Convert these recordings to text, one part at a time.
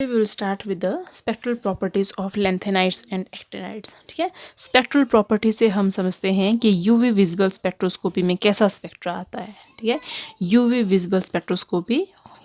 We will start with the spectral properties of lanthanides and actinides. ठीक है, spectral property से हम समझते हैं कि यूवी विजिबल स्पेक्ट्रोस्कोपी में कैसा स्पेक्ट्रा आता है. ठीक है, यूवी विजिबल स्पेक्ट्रोस्कोपी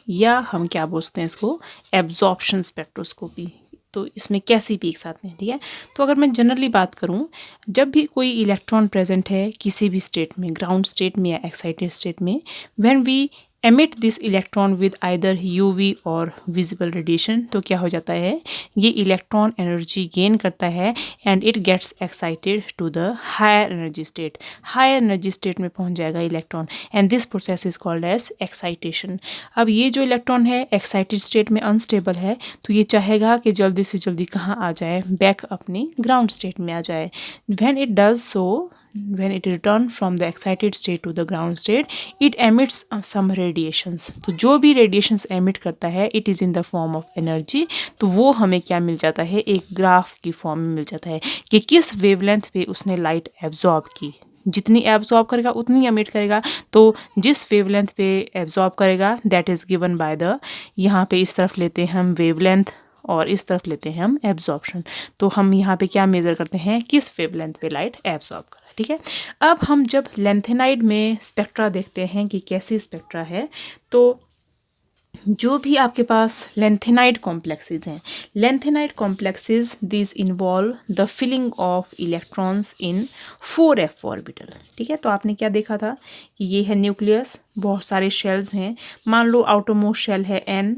या हम क्या बोलते हैं इसको, एब्जॉर्प्शन स्पेक्ट्रोस्कोपी. तो इसमें कैसी पीक्स आते हैं. ठीक है, तो अगर मैं जनरली बात करूं, जब भी कोई इलेक्ट्रॉन प्रेजेंट है किसी भी स्टेट में, ग्राउंड स्टेट में या एक्साइटेड स्टेट में, when we emit this electron with either UV और visible radiation, तो क्या हो जाता है, ये इलेक्ट्रॉन एनर्जी गेन करता है and it gets excited to the higher energy state. Higher energy state में पहुंच जाएगा electron and this process is called as excitation. अब ये जो इलेक्ट्रॉन है एक्साइटेड स्टेट में अनस्टेबल है, तो ये चाहेगा कि जल्दी से जल्दी कहाँ आ जाए, बैक अपनी ग्राउंड स्टेट में आ जाए. When it does so, when it return from the excited state to the ground state, it emits some radiations. तो जो भी radiations emit करता है it is in the form of energy. तो वो हमें क्या मिल जाता है, एक ग्राफ की फॉर्म में मिल जाता है कि किस वेवलेंथ पे उसने लाइट एब्जॉर्ब की. जितनी एब्जॉर्ब करेगा उतनी एमिट करेगा. तो जिस वेवलेंथ पे एब्जॉर्ब करेगा that is given by the, यहाँ पे इस तरफ लेते हैं हम वेवलेंथ और इस तरफ लेते हैं हम एब्जॉर्प्शन. तो हम यहाँ पे क्या मेज़र करते हैं, किस वेवलेंथ पे लाइट एब्जॉर्ब कर. ठीक है, अब हम जब लेंथेनाइड में स्पेक्ट्रा देखते हैं कि कैसी स्पेक्ट्रा है, तो जो भी आपके पास लेंथेनाइड कॉम्प्लेक्सेस हैं, lanthanide complexes this involve the filling of electrons in 4f orbital. ठीक है, तो आपने क्या देखा था कि ये है न्यूक्लियस, बहुत सारे शेल्स हैं. मान लो आउटरमोस्ट शेल है n,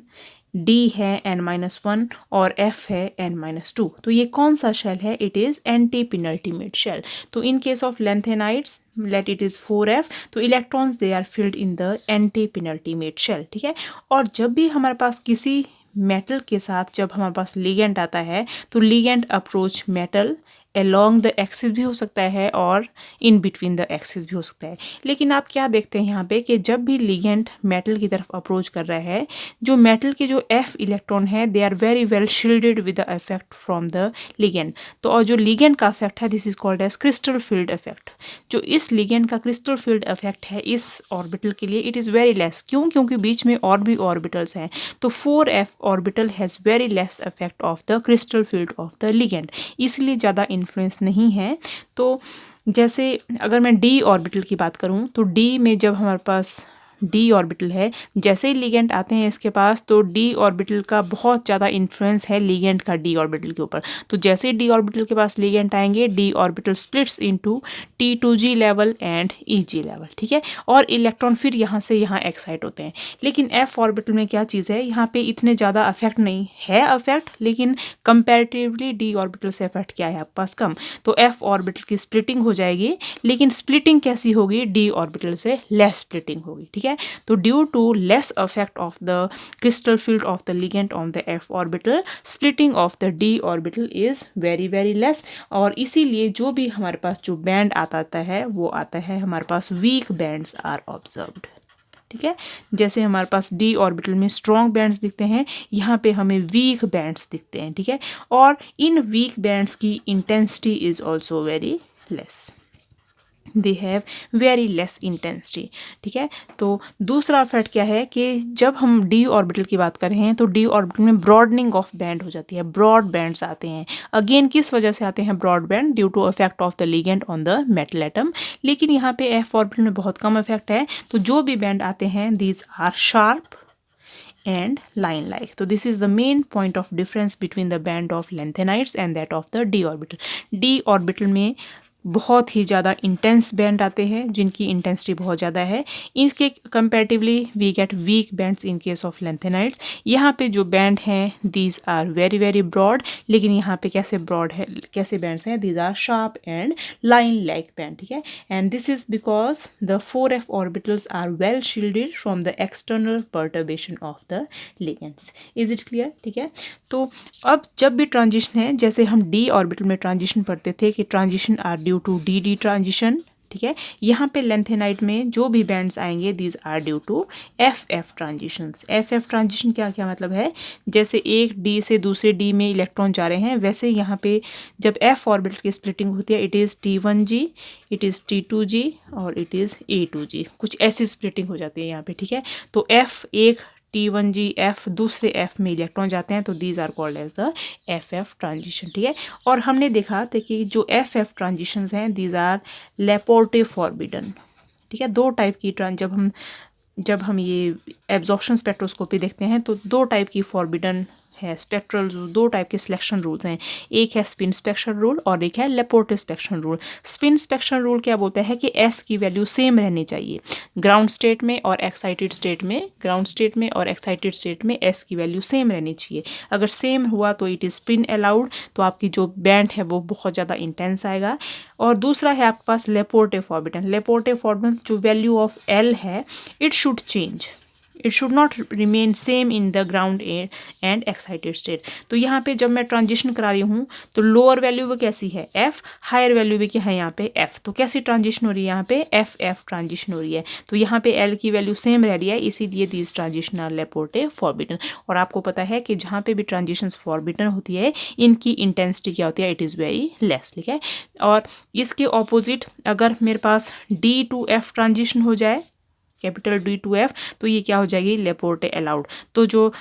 D है n-1 और F है n-2. तो ये कौन सा शेल है, it is anti penultimate shell. तो in case of lanthanides let it is 4f, तो electrons they are filled in the anti penultimate shell. ठीक है, और जब भी हमारे पास किसी मेटल के साथ जब हमारे पास लिगेंड आता है, तो ligand approach metal along the axis भी हो सकता है और इन बिटवीन द एक्सिस भी हो सकता है. लेकिन आप क्या देखते हैं यहाँ पे कि जब भी लिगेंड मेटल की तरफ अप्रोच कर रहा है, जो मेटल के जो F इलेक्ट्रॉन है they are very well shielded with the effect from the ligand. तो और जो लिगेंड का इफेक्ट है this is called as crystal field effect. जो इस लिगेंड का क्रिस्टल फील्ड इफेक्ट है इस ऑर्बिटल के लिए इट इज़ वेरी लेस. क्यों, क्योंकि बीच में और भी ऑर्बिटल्स हैं. तो 4f orbital has very less effect of the crystal field of the ligand, इसलिए ज़्यादा इन्फ्लुएंस नहीं है. तो जैसे अगर मैं d ऑर्बिटल की बात करूं, तो d में जब हमारे पास d ऑर्बिटल है, जैसे ही लिगेंड आते हैं इसके पास, तो d ऑर्बिटल का बहुत ज़्यादा इन्फ्लुएंस है लिगेंड का d ऑर्बिटल के ऊपर. तो जैसे ही d ऑर्बिटल के पास लिगेंड आएंगे, d orbital splits into T2g level and Eg level. ठीक है, और इलेक्ट्रॉन फिर यहाँ से यहाँ एक्साइट होते हैं. लेकिन f ऑर्बिटल में क्या चीज़ है, यहाँ पे इतने ज़्यादा अफेक्ट नहीं है, अफेक्ट, लेकिन कंपैरेटिवली d ऑर्बिटल से अफेक्ट क्या है आपके पास, कम. तो f ऑर्बिटल की स्प्लिटिंग हो जाएगी, लेकिन स्प्लिटिंग कैसी होगी, d ऑर्बिटल से लेस स्प्लिटिंग होगी. ठीक है, तो due to less effect of the crystal field of the ligand on the f orbital, splitting of the d orbital is very very less. और इसीलिए जो भी हमारे पास जो बैंड आता है वो आता है हमारे पास वीक बैंड्स आर ऑब्जर्व्ड. ठीक है, जैसे हमारे पास d ऑर्बिटल में स्ट्रॉन्ग बैंड्स दिखते हैं, यहाँ पे हमें वीक बैंड्स दिखते हैं. ठीक है, और इन वीक बैंड्स की intensity is also very less, they have very less intensity. ठीक है, तो दूसरा इफेक्ट क्या है कि जब हम d ऑर्बिटल की बात कर रहे हैं तो d ऑर्बिटल में ब्रॉडनिंग ऑफ बैंड हो जाती है, ब्रॉड बैंड्स आते हैं. अगेन किस वजह से आते हैं broad band, due to effect of the ligand on the metal atom. लेकिन यहाँ पे f ऑर्बिटल में बहुत कम इफेक्ट है, तो जो भी बैंड आते हैं these are sharp and line like. So this is the main point of difference between the band of lanthanides and that of the d orbital. d orbital में बहुत ही ज़्यादा इंटेंस बैंड आते हैं जिनकी इंटेंसिटी बहुत ज़्यादा है. इनके comparatively we get weak bands in case of lanthanides. यहाँ पे जो बैंड हैं these are very very broad, लेकिन यहाँ पे कैसे ब्रॉड है, कैसे बैंड्स हैं, these are sharp and line like band. ठीक है, and this is because the 4f orbitals are well shielded from the external perturbation of the ligands. Is it clear. ठीक है, तो अब जब भी ट्रांजिशन है, जैसे हम d ऑर्बिटल में ट्रांजिशन पढ़ते थे कि transition are due to dd transition. ठीक है, यहाँ पे लेंथेनाइड में जो भी बैंड्स आएंगे these are due to ff transitions. ff transition क्या क्या मतलब है, जैसे एक d से दूसरे d में इलेक्ट्रॉन जा रहे हैं, वैसे यहाँ पे जब f ऑर्बिटल की स्प्लिटिंग होती है it is T1g, it is T2g और इट इज़ A2g. कुछ ऐसी स्प्लिटिंग हो जाती है यहाँ पे. ठीक है, तो f एक T1G F दूसरे F में इलेक्ट्रॉन जाते हैं, तो these are called as the FF transition, ठीक है। और हमने देखा था कि जो FF ट्रांजिशंस हैं दीज आर लेपोर्टे फॉरबिडन, ठीक है। दो टाइप की जब हम ये एब्जॉर्प्शन स्पेक्ट्रोस्कोपी देखते हैं तो दो टाइप की फॉरबिडन है स्पेक्ट्रल, दो टाइप के सिलेक्शन रूल्स हैं, एक है स्पिन स्पेक्शन रूल और एक है लेपोर्टे स्पेक्शन रूल। स्पिन स्पेक्शन रूल क्या बोलता है कि S की वैल्यू सेम रहनी चाहिए ग्राउंड स्टेट में और एक्साइटेड स्टेट में, ग्राउंड स्टेट में और एक्साइटेड स्टेट में S की वैल्यू सेम रहनी चाहिए। अगर सेम हुआ तो इट इज़ स्पिन अलाउड, तो आपकी जो बैंड है वो बहुत ज़्यादा इंटेंस आएगा। और दूसरा है आपके पास लेपोर्टे फॉरबिडन। लेपोर्टे फॉरबिडन जो वैल्यू ऑफ L है it should change, it should not remain same in the ground and excited state. तो यहाँ पे जब मैं ट्रांजिशन करा रही हूँ तो लोअर वैल्यू भी कैसी है F, हायर वैल्यू भी क्या है यहाँ पे F, तो कैसी ट्रांजिशन हो रही है यहाँ पे FF ट्रांजिशन हो रही है। तो यहाँ पे L की वैल्यू सेम रह रही है, इसीलिए these transition are Laporte forbidden. और आपको पता है कि जहाँ पे भी ट्रांजिशन फॉरबिडन होती है इनकी इंटेंसिटी क्या होती है, इट इज़ वेरी लेस, ठीक है। और इसके ऑपोजिट अगर मेरे पास D to F ट्रांजिशन हो जाए, कैपिटल D to F, तो ये क्या हो जाएगी, लेपोर्टे अलाउड। तो जो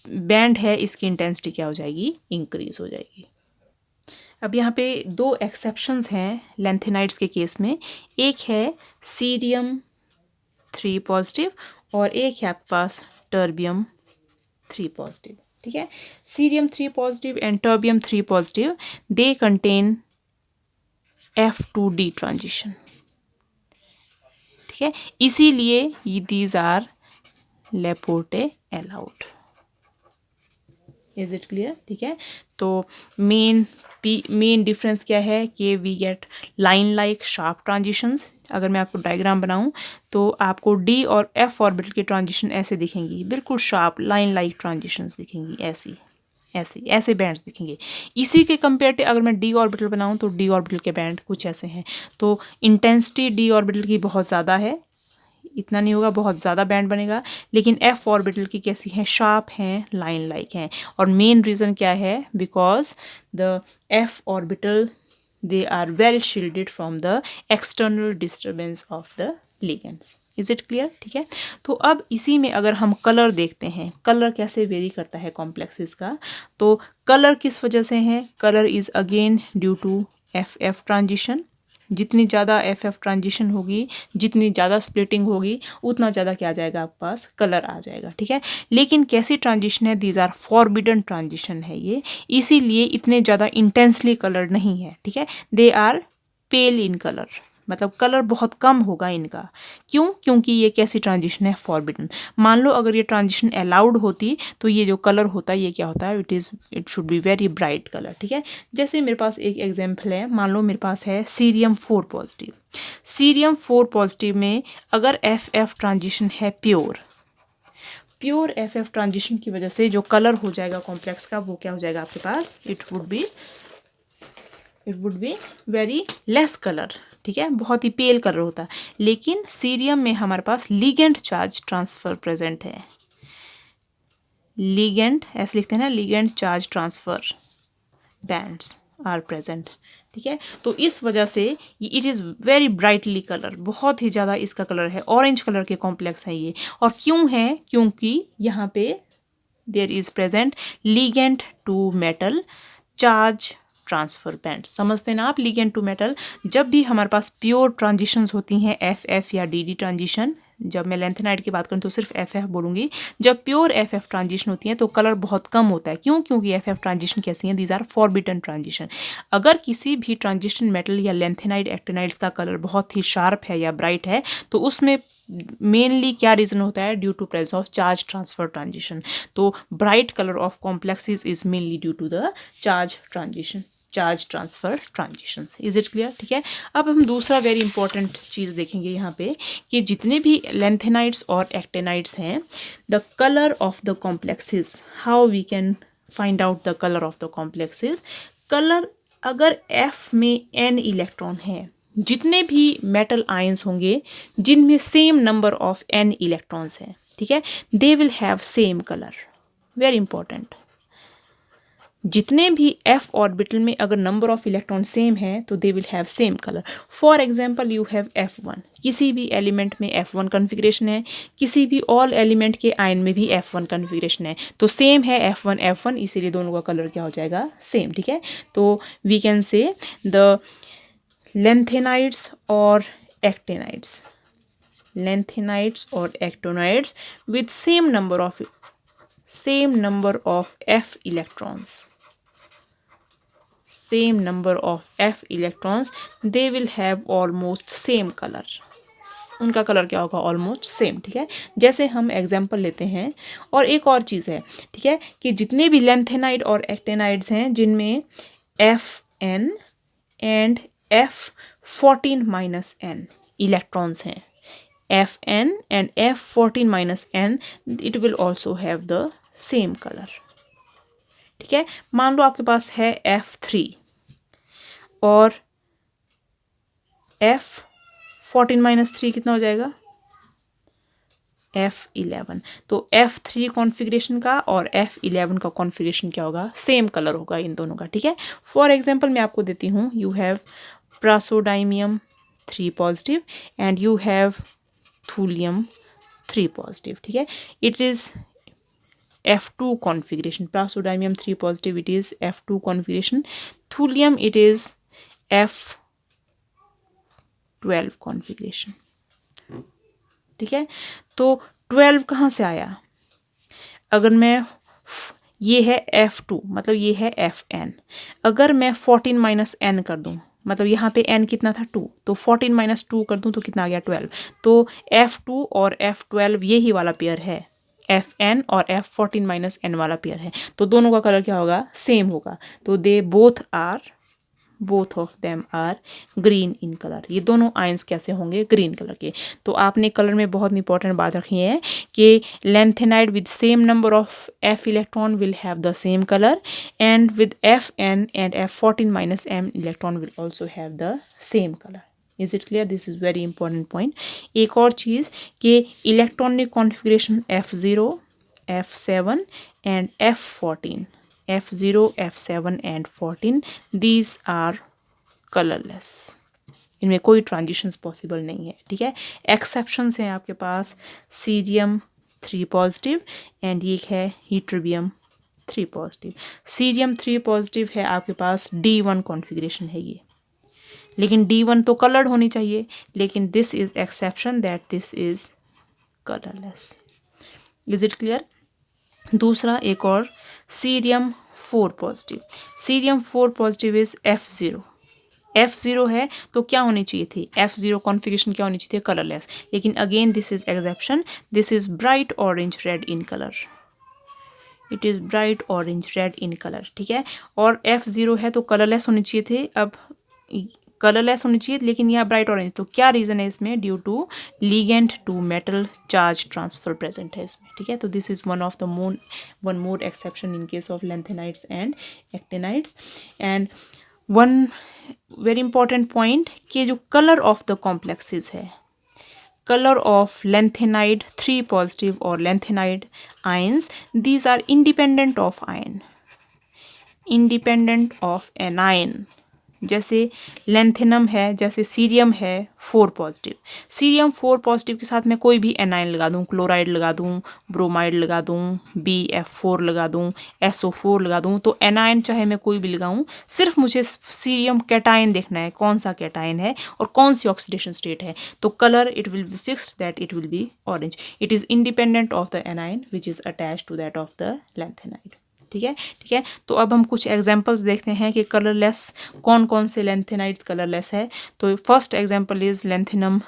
बैंड है इसकी इंटेंसिटी क्या हो जाएगी, इंक्रीज हो जाएगी। अब यहाँ पे दो एक्सेप्शंस हैं लेंथेनाइड्स के केस में, एक है सीरियम 3 पॉजिटिव और एक है आपके पास टर्बियम 3 पॉजिटिव, ठीक है। Cerium 3 positive and terbium 3 positive they contain F2D transition, ठीक है, इसीलिए these are Laporte allowed. Is it clear, ठीक है। तो मेन डिफरेंस क्या है कि we get line like sharp transitions. अगर मैं आपको डायग्राम बनाऊं तो आपको D और F ऑर्बिटल की ट्रांजिशन ऐसे दिखेंगी, बिल्कुल शार्प लाइन लाइक ट्रांजिशंस दिखेंगी, ऐसी ऐसे बैंड्स दिखेंगे। इसी के कंपेरेटिव अगर मैं D ऑर्बिटल बनाऊं तो D ऑर्बिटल के बैंड कुछ ऐसे हैं। तो इंटेंसिटी D ऑर्बिटल की बहुत ज़्यादा है, इतना नहीं होगा, बहुत ज़्यादा बैंड बनेगा। लेकिन F ऑर्बिटल की कैसी हैं, शार्प हैं, लाइन लाइक हैं। और मेन रीज़न क्या है, because the F orbital they are well shielded from the external disturbance of the ligands. Is it clear, ठीक है। तो अब इसी में अगर हम कलर देखते हैं, कलर कैसे वेरी करता है कॉम्प्लेक्सेस का, तो कलर किस वजह से है, colour is again due to FF transition. जितनी ज़्यादा FF ट्रांजिशन होगी, जितनी ज़्यादा स्प्लिटिंग होगी, उतना ज़्यादा क्या आ जाएगा आपके पास, कलर आ जाएगा, ठीक है। लेकिन कैसी ट्रांजिशन है, दीज आर फॉरबिडन ट्रांजिशन है ये, इसीलिए इतने ज़्यादा इंटेंसली कलर नहीं है, ठीक है। They are pale in colour, मतलब कलर बहुत कम होगा इनका। क्यों, क्योंकि ये कैसी ट्रांजिशन है, फॉरबिडन। मान लो अगर ये ट्रांजिशन अलाउड होती तो ये जो कलर होता है ये क्या होता है, it should be very bright colour, ठीक है। जैसे मेरे पास एक एग्जांपल है, मान लो मेरे पास है सीरियम 4 पॉजिटिव। सीरियम 4 पॉजिटिव में अगर FF ट्रांजिशन है प्योर FF ट्रांजिशन की वजह से जो कलर हो जाएगा कॉम्प्लेक्स का, वो क्या हो जाएगा आपके पास, it would be very less colour, ठीक है, बहुत ही पेल कलर होता है। लेकिन सीरियम में हमारे पास लिगेंड चार्ज ट्रांसफर प्रेजेंट है, लिगेंड ऐसे लिखते हैं ना, ligand charge transfer bands are present, ठीक है। तो इस वजह से it is very brightly colour, बहुत ही ज़्यादा इसका कलर है, ऑरेंज कलर के कॉम्प्लेक्स है ये। और क्यों है, क्योंकि यहाँ पे there is present ligand to metal charge transfer band. समझते ना आप, लिगेंड टू मेटल। जब भी हमारे पास प्योर ट्रांजिशंस होती हैं, FF या DD ट्रांजिशन, जब मैं लेंथेनाइड की बात करूँ तो सिर्फ FF बोलूँगी, जब प्योर FF ट्रांजिशन होती है तो कलर बहुत कम होता है। क्यों, क्योंकि FF ट्रांजिशन कैसी हैं, दीज आर फॉरबिडन ट्रांजिशन। अगर किसी भी ट्रांजिशन मेटल या लेंथेनाइड एक्टिनाइड्स का कलर बहुत ही शार्प है या ब्राइट है तो उसमें मेनली क्या रीज़न होता है, due to presence of charge transfer transition. तो bright colour of complexes is mainly due to the charge transfer transitions. Is it clear, ठीक है। अब हम दूसरा वेरी इंपॉर्टेंट चीज़ देखेंगे यहाँ पे कि जितने भी लेंथेनाइड्स और एक्टेनाइड्स हैं, the colour of the complexes, how we can find out the colour of the complexes. Colour, अगर F में N इलेक्ट्रॉन है, जितने भी मेटल आयंस होंगे जिनमें same number of N electrons हैं, ठीक है, they will have same colour. Very important, जितने भी F ऑर्बिटल में अगर नंबर ऑफ इलेक्ट्रॉन सेम है तो दे will have same colour. For example you have F1, किसी भी एलिमेंट में F1 कॉन्फ़िगरेशन है, किसी भी ऑल एलिमेंट के आयन में भी F1 कॉन्फ़िगरेशन है, तो सेम है F1 F1, इसीलिए दोनों का कलर क्या हो जाएगा, सेम। ठीक है, तो we can say the lanthanide और actinides, lanthanides or actinides with same number of F electrons, they will have almost same color, उनका कलर क्या होगा, ऑलमोस्ट सेम। ठीक है, जैसे हम एग्जांपल लेते हैं, और एक और चीज़ है, ठीक है, कि जितने भी लेंथेनाइड और एक्टेनाइड्स हैं जिनमें Fn एंड F14-n इलेक्ट्रॉन्स हैं, Fn and F14-n, it will also have the same color। ठीक है, मान लो आपके पास है F3 और F14-3 कितना हो जाएगा, F11। तो F3 कॉन्फ़िगरेशन का और F11 का कॉन्फ़िगरेशन क्या होगा, सेम कलर होगा इन दोनों का। ठीक है, फॉर एग्जांपल मैं आपको देती हूँ, you have praseodymium 3 positive and you have thulium 3 positive. ठीक है, it is F2 configuration, praseodymium 3 positive it is F2 configuration, thulium it is F12 configuration. ठीक है, तो 12 कहाँ से आया, अगर मैं ये है F2 मतलब ये है Fn, अगर मैं 14-n कर दूं, मतलब यहाँ पे n कितना था 2, तो 14-2 कर दूं तो कितना आ गया 12, तो F2 और F12 यही वाला पेयर है, Fn और F14-n वाला पेयर है, तो दोनों का कलर क्या होगा, सेम होगा, तो they both of them are green in colour, ये दोनों आयंस कैसे होंगे, ग्रीन कलर के। तो आपने कलर में बहुत इंपॉर्टेंट बात रखी है कि lanthanide with same number of F electron will have the same color and with Fn and F14-m electron will also have the same color। Is it clear, this is very important point. एक और चीज़ कि electronic configuration F0 F7 and F14, F0 F7 and 14 these are colourless, इनमें कोई transitions possible नहीं है। ठीक है, एक्सेप्शंस हैं आपके पास सीरियम 3 पॉजिटिव एंड ये है हीट्रोबियम 3 पॉजिटिव। सीरियम 3 पॉजिटिव है आपके पास D1 कॉन्फ़िगरेशन है ये, लेकिन D1 तो कलर्ड होनी चाहिए, लेकिन this is exception that this is colourless. Is it clear. दूसरा एक और cerium 4 positive, cerium 4 positive is F0, F0 है तो क्या होनी चाहिए थी, F0 कॉन्फ़िगरेशन क्या होनी चाहिए थी, कलरलेस, लेकिन again this is exception, this is bright orange red in colour, it is bright orange red in colour. ठीक है, और F0 है तो कलरलेस होनी चाहिए थे, अब कलरलेस होनी चाहिए लेकिन यहाँ ब्राइट ऑरेंज, तो क्या रीज़न है इसमें, due to ligand to metal charge transfer present है इसमें। ठीक है, तो this is one more exception in case of lanthanides and actinides. And one very important point कि जो कलर ऑफ द कॉम्प्लेक्सेस है, color of lanthanide 3 positive or lanthanide ions, these are independent of an ion, जैसे lanthanum है, जैसे cerium है 4 positive, cerium 4 positive के साथ मैं कोई भी एनाइन लगा दूँ, क्लोराइड लगा दूँ, ब्रोमाइड लगा दूँ, BF4 लगा दूँ, SO4 लगा दूँ, तो एनाइन चाहे मैं कोई भी लगाऊँ, सिर्फ मुझे सीरियम कैटाइन देखना है, कौन सा कैटाइन है और कौन सी ऑक्सीडेशन स्टेट है, तो colour it will be fixed that it will be orange, it is independent of the anion which is attach to that of the lanthanide. ठीक है, तो अब हम कुछ एग्जांपल्स देखते हैं कि कलरलेस कौन कौन से लैंथेनाइड्स कलरलेस है। तो first example is lanthanum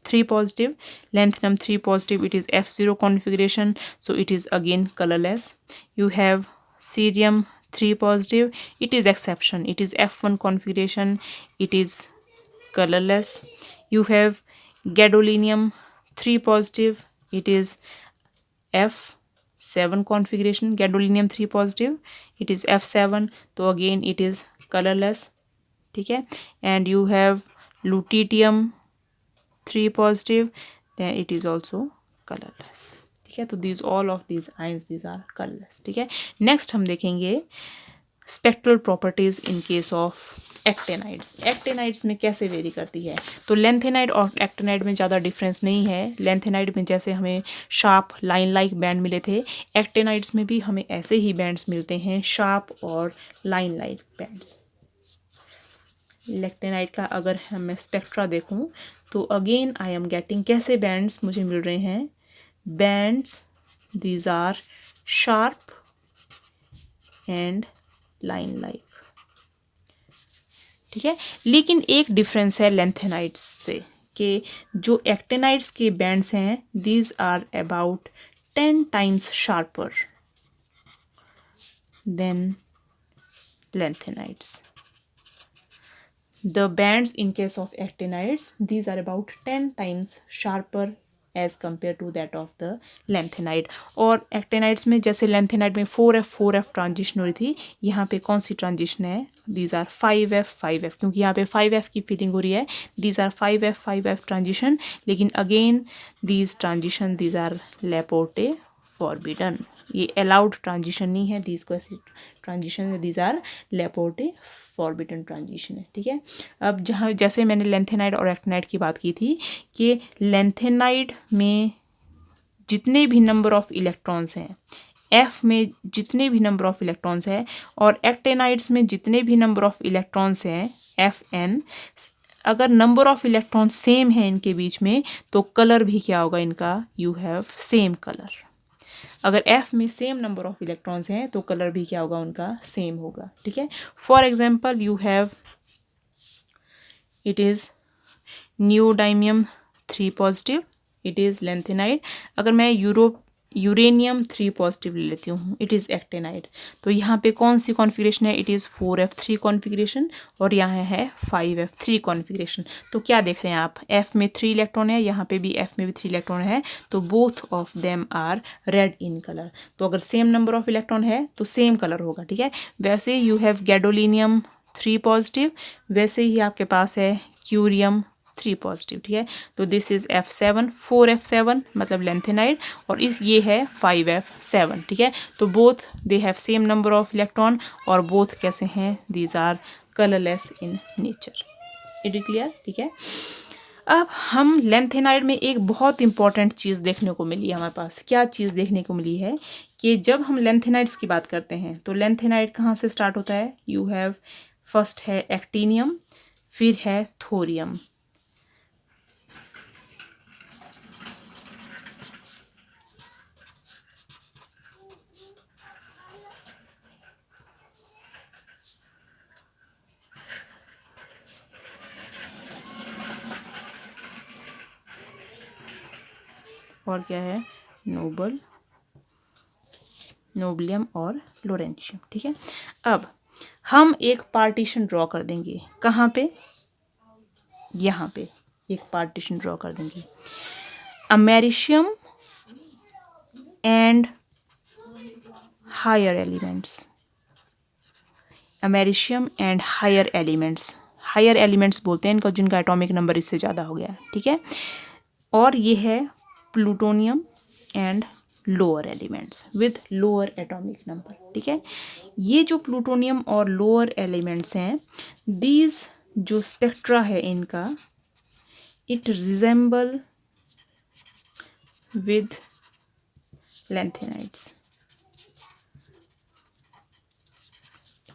3 positive, lanthanum 3 positive, it is F0 configuration, so it is again colorless. You have cerium 3 positive, it is exception, it is F1 configuration, it is colorless. You have gadolinium 3 positive, it is F7 configuration, gadolinium 3 positive, it is F7, so again it is colorless. ठीक है, and you have lutetium 3 positive, then it is also colorless. ठीक है, तो these all of these ions these are colorless. ठीक है, next हम देखेंगे spectral properties in case of actinides. Actinides में कैसे वेरी करती है, तो लेंथेनाइड और एक्टेनाइड में ज़्यादा डिफरेंस नहीं है। लेंथेनाइड में जैसे हमें शार्प लाइन लाइक बैंड मिले थे, एक्टेनाइड्स में भी हमें ऐसे ही बैंड्स मिलते हैं, शार्प और लाइन लाइक बैंड्स। लेक्टेनाइड का अगर मैं स्पेक्ट्रा देखूं तो अगेन आई एम गेटिंग कैसे बैंड्स मुझे मिल रहे हैं, bands these are sharp and line like, ठीक है। लेकिन एक डिफरेंस है लेंथेनाइड्स से कि जो एक्टेनाइड्स के बैंड्स हैं these are about 10 times sharper than lanthanides. The bands in case of actinides, these are about 10 times sharper as compared to that of the lanthanide। और actinides में जैसे lanthanide में 4f ट्रांजिशन हो रही थी, यहाँ पे कौन सी ट्रांजिशन है, these are 5f क्योंकि यहाँ पे 5f की फीलिंग हो रही है, these are 5f ट्रांजिशन। लेकिन again these transition these are Laporte forbidden, ये अलाउड ट्रांजिशन नहीं है, दीज को ऐसी ट्रांजिशन है, these are Laporte forbidden transition है, ठीक है। अब जहाँ जैसे मैंने लेंथेनाइड और एक्टेनाइड की बात की थी कि लेंथेनाइड में जितने भी नंबर ऑफ इलेक्ट्रॉन्स हैं, एफ में जितने भी नंबर ऑफ इलेक्ट्रॉन्स हैं, और एक्टेनाइड्स में जितने भी नंबर ऑफ इलेक्ट्रॉन्स हैं एफ एन, अगर नंबर ऑफ इलेक्ट्रॉन्स सेम है इनके बीच में तो कलर भी क्या होगा इनका, यू हैव सेम कलर। अगर F में सेम नंबर ऑफ इलेक्ट्रॉन्स हैं तो कलर भी क्या होगा उनका, सेम होगा, ठीक है। For example you have it is neodymium 3 positive, it is lanthanide. अगर मैं यूरेनियम 3 पॉजिटिव ले लेती हूँ, इट इज़ एक्टेनाइड। तो यहाँ पे कौन सी कॉन्फ़िगरेशन है, इट इज़ 4f3 कॉन्फ़िगरेशन, और यहाँ है 5f3 कॉन्फ़िगरेशन। तो क्या देख रहे हैं आप, F में 3 इलेक्ट्रॉन है, यहाँ पे भी F में भी 3 इलेक्ट्रॉन है, तो both of them are red in colour. तो अगर सेम नंबर ऑफ इलेक्ट्रॉन है तो सेम कलर होगा, ठीक है। वैसे यू हैव गैडोलिनियम 3 पॉजिटिव, वैसे ही आपके पास है क्यूरियम 3 पॉजिटिव, ठीक है। तो दिस इज F7, 4f7 मतलब लेंथेनाइड, और इस ये है 5f7, ठीक है। तो both they have same number of electron और बोथ कैसे हैं, these are colourless in nature. It is clear, ठीक है। अब हम लेंथेनाइड में एक बहुत इंपॉर्टेंट चीज़ देखने को मिली है हमारे पास। क्या चीज़ देखने को मिली है कि जब हम लेंथेनाइड्स की बात करते हैं तो लेंथेनाइड कहाँ से स्टार्ट होता है, यू हैव फर्स्ट है एक्टीनियम, फिर है थोरियम। और क्या है, नोबलियम और लोरेंशियम, ठीक है। अब हम एक पार्टीशन ड्रॉ कर देंगे, कहाँ पे, यहाँ पे एक पार्टीशन ड्रॉ कर देंगे, americium and higher elements, americium and higher elements, higher elements बोलते हैं इनको जिनका एटॉमिक नंबर इससे ज़्यादा हो गया, ठीक है। और ये है plutonium and lower elements with lower atomic number, ठीक है। ये जो प्लूटोनियम और लोअर एलिमेंट्स हैं, दीज जो स्पेक्ट्रा है इनका, it resemble with lanthanides.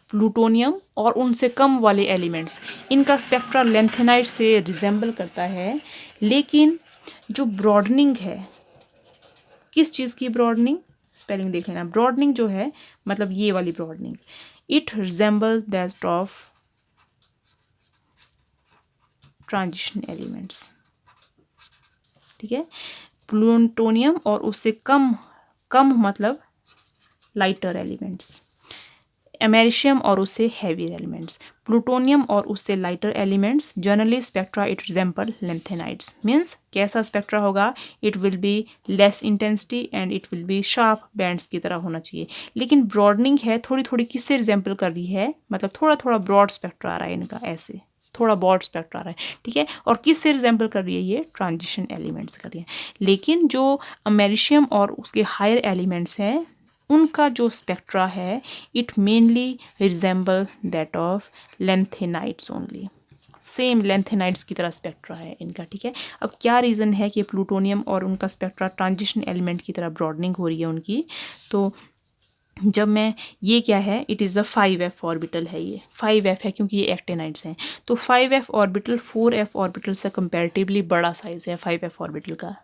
Plutonium और उनसे कम वाले एलिमेंट्स, इनका स्पेक्ट्रा लेंथेनाइड से रिजेंबल करता है, लेकिन जो ब्रॉडनिंग है, किस चीज़ की ब्रॉडनिंग, स्पेलिंग देख लेना, ब्रॉडनिंग जो है मतलब ये वाली broadening, it resemble that of transition elements, ठीक है। प्लूटोनियम और उससे कम मतलब लाइटर एलिमेंट्स, अमेरिशियम और उससे हैवी एलिमेंट्स, प्लूटोनियम और उससे lighter elements, generally spectra it resemble lanthanides. Means कैसा स्पेक्ट्रा होगा, it will be less intensity and it will B sharp bands की तरह होना चाहिए। लेकिन ब्रॉडनिंग है, थोड़ी थोड़ी किससे रिजेंबल कर रही है, मतलब थोड़ा थोड़ा ब्रॉड स्पेक्ट्रा आ रहा है इनका, ऐसे थोड़ा ब्रॉड स्पेक्ट्रा आ रहा है, ठीक है। और किससे रिजेंबल कर रही है, ये ट्रांजिशन एलिमेंट्स कर रही है। लेकिन जो अमेरिशियम और उसके हायर एलिमेंट्स हैं, उनका जो स्पेक्ट्रा है it mainly resemble that of lanthanides only, same lanthanides की तरह स्पेक्ट्रा है इनका, ठीक है। अब क्या रीज़न है कि प्लूटोनियम और उनका स्पेक्ट्रा ट्रांजिशन एलिमेंट की तरह ब्रॉडनिंग हो रही है उनकी, तो जब मैं ये क्या है, it is the 5f orbital है, ये 5f है क्योंकि ये एक्टेनाइड्स हैं, तो 5f ऑर्बिटल 4f ऑर्बिटल से कंपैरेटिवली बड़ा साइज़ है 5f ऑर्बिटल का,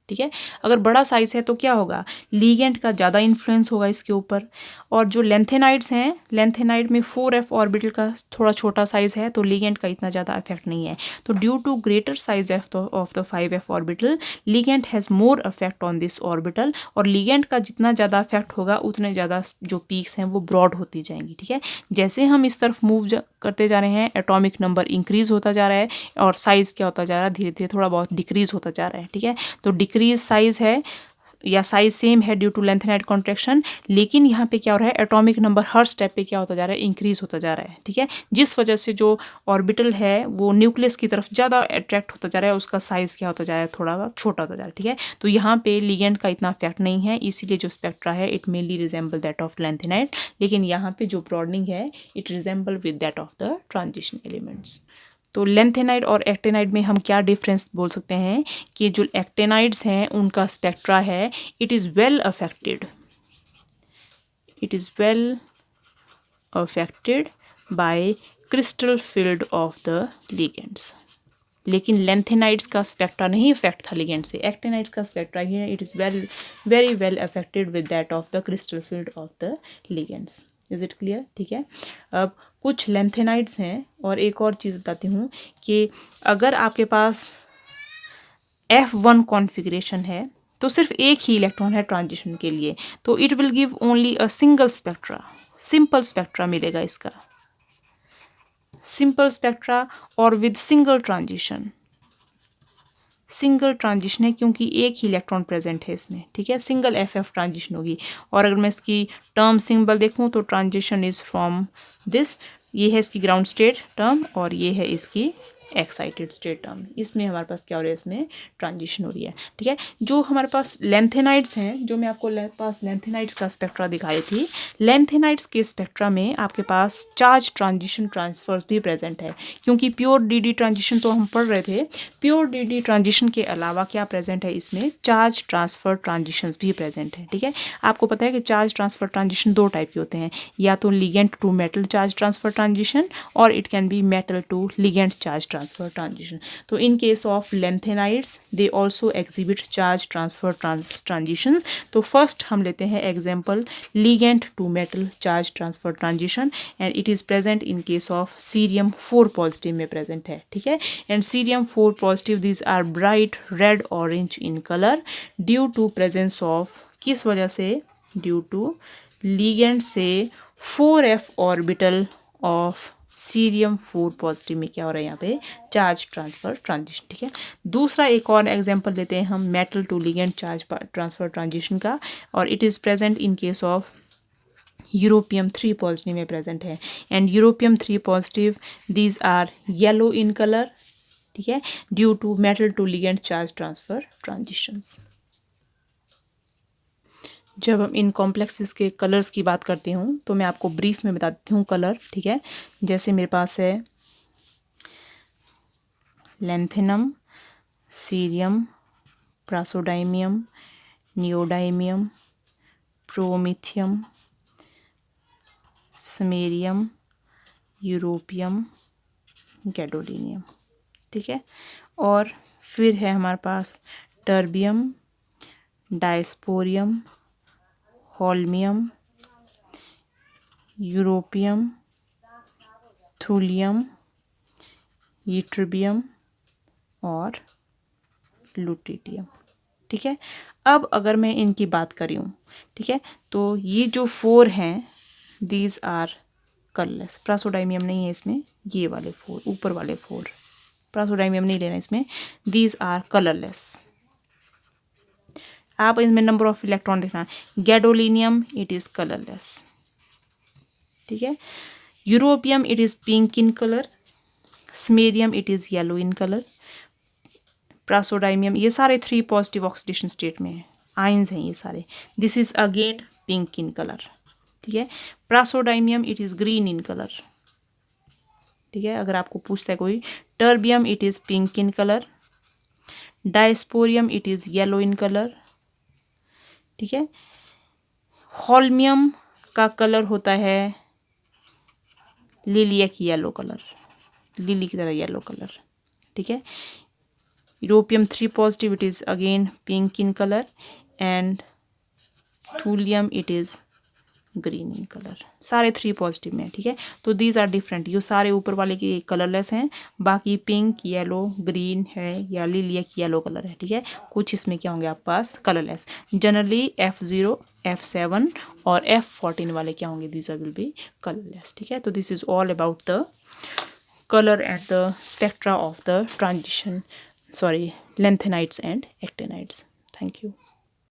ठीक है। अगर बड़ा साइज़ है तो क्या होगा, लीगेंड का ज़्यादा इन्फ्लुएंस होगा इसके ऊपर, और जो लेंथेनाइड्स हैं, लेंथेनाइड में 4f ऑर्बिटल का थोड़ा छोटा साइज़ है तो लीगेंड का इतना ज़्यादा इफेक्ट नहीं है। तो due to greater size of the 5f orbital ligand has more effect on this orbital, और लीगेंड का जितना ज़्यादा इफेक्ट होगा उतने ज़्यादा जो पीक्स हैं वो ब्रॉड होती जाएंगी, ठीक है। जैसे हम इस तरफ मूव करते जा रहे हैं एटॉमिक नंबर इंक्रीज होता जा रहा है और साइज़ क्या होता जा रहा है, धीरे धीरे थोड़ा बहुत डिक्रीज होता जा रहा है, ठीक है। तो डिक्रीज साइज है या साइज सेम है ड्यू टू लेंथेनाइड कॉन्ट्रैक्शन, लेकिन यहाँ पे क्या हो रहा है, एटॉमिक नंबर हर स्टेप पे क्या होता जा रहा है, इंक्रीज होता जा रहा है, ठीक है। जिस वजह से जो ऑर्बिटल है वो न्यूक्लियस की तरफ ज़्यादा अट्रैक्ट होता जा रहा है, उसका साइज़ क्या होता जा रहा है, थोड़ा छोटा होता जा रहा है, ठीक है। तो यहाँ पे लिगेंड का इतना इफेक्ट नहीं है, इसीलिए जो स्पेक्ट्रा है it mainly resemble that of lanthanide, लेकिन यहाँ पे जो ब्रॉडनिंग है it resemble with that of the transition elements. तो लेंथेनाइड और एक्टेनाइड में हम क्या डिफरेंस बोल सकते हैं कि जो एक्टेनाइड्स हैं उनका स्पेक्ट्रा है it is well affected, it is well affected by crystal field of the ligands, लेकिन लेंथेनाइड्स का स्पेक्ट्रा नहीं अफेक्ट था लिगेंड से, एक्टेनाइड्स का स्पेक्ट्रा ही है, it is very well affected with that of the crystal field of the ligands. Is it clear, ठीक है। अब कुछ लेंथेनाइड्स हैं, और एक और चीज़ बताती हूँ कि अगर आपके पास F1 कॉन्फ़िगरेशन है तो सिर्फ एक ही इलेक्ट्रॉन है ट्रांजिशन के लिए, तो it will give only a single spectra, simple spectra मिलेगा इसका, सिंपल स्पेक्ट्रा और with single transition, single transition है क्योंकि एक ही इलेक्ट्रॉन प्रेजेंट है इसमें, ठीक है। सिंगल FF ट्रांजिशन होगी, और अगर मैं इसकी टर्म सिंबल देखूं तो ट्रांजिशन इज फ्रॉम दिस, ये है इसकी ग्राउंड स्टेट टर्म और ये है इसकी एक्साइटेड स्टेट टर्म, इसमें हमारे पास क्या हो रहा है, इसमें ट्रांजिशन हो रही है, ठीक है। जो हमारे पास लेंथेनाइड्स हैं, जो मैं आपको पास लेंथेनाइड्स का स्पेक्ट्रा दिखाई थी, लेंथेनाइड्स के स्पेक्ट्रा में आपके पास चार्ज ट्रांजिशन ट्रांसफर्स भी प्रेजेंट है, क्योंकि प्योर DD ट्रांजिशन तो हम पढ़ रहे थे, प्योर DD ट्रांजिशन के अलावा क्या प्रेजेंट है, इसमें चार्ज ट्रांसफर ट्रांजिशंस भी प्रेजेंट है, ठीक है। आपको पता है कि चार्ज ट्रांसफर ट्रांजिशन दो टाइप के होते हैं, या तो ligand to metal charge transfer transition, और it can be metal to ligand charge transfer transition. तो in case of lanthanides they also exhibit charge transfer transitions. तो फर्स्ट हम लेते हैं example ligand to metal charge transfer transition, and it is present in case of cerium 4 positive में present है, ठीक है। And cerium 4 positive these are bright red orange in colour due to presence of, किस वजह से, due to ligand से 4f orbital of cerium 4 positive में क्या हो रहा है, यहाँ पे चार्ज ट्रांसफर ट्रांजिशन, ठीक है। दूसरा एक और एग्जांपल लेते हैं हम metal to ligand charge transfer transition का, और it is present in case of europium 3 positive में प्रेजेंट है, and europium 3 positive these are yellow in colour, ठीक है, due to metal to ligand charge transfer transitions. जब हम इन complexes के colours की बात करती हूँ तो मैं आपको ब्रीफ में बता देती हूँ कलर, ठीक है। जैसे मेरे पास है lanthanum, cerium, praseodymium, neodymium, promethium, samarium, europium, gadolinium, ठीक है। और फिर है हमारे पास terbium, dysprosium, holmium, europium, thulium, ytterbium और लुटिटियम, ठीक है। अब अगर मैं इनकी बात करी हूँ, ठीक है, तो ये जो 4 हैं दीज आर कलरलेस, प्रासोडाइमियम नहीं है इसमें, ये वाले 4 ऊपर वाले 4 प्रासोडाइमियम नहीं लेना इसमें, दीज आर कलरलेस। आप इसमें नंबर ऑफ इलेक्ट्रॉन देखना, गैडोलिनियम इट इज़ कलरलेस, ठीक है। Europium it is pink in colour, samarium it is yellow in colour, praseodymium ये सारे 3 पॉजिटिव ऑक्सीडेशन स्टेट में हैं, आयंस हैं ये सारे, this is again pink in colour, ठीक है। Praseodymium it is green in colour, ठीक है। अगर आपको पूछता है कोई, terbium it is pink in colour, dysprosium it is yellow in colour, ठीक है। होल्मियम का कलर होता है लिलियक येलो कलर, लिली की तरह येलो कलर, ठीक है। Europium 3 positive it is again pink in colour and thulium it is green in colour, सारे 3 पॉजिटिव में, ठीक है। तो दीज आर डिफरेंट, ये सारे ऊपर वाले के कलरलेस हैं, बाकी पिंक येलो ग्रीन है या लिलियक येलो कलर है, ठीक है। कुछ इसमें क्या होंगे आपके पास कलरलेस, जनरली F0 F7 और F14 वाले क्या होंगे, these are will be colourless, ठीक है। तो this is all about the color and the spectra of the transition, sorry, lanthanides and actinides. Thank you.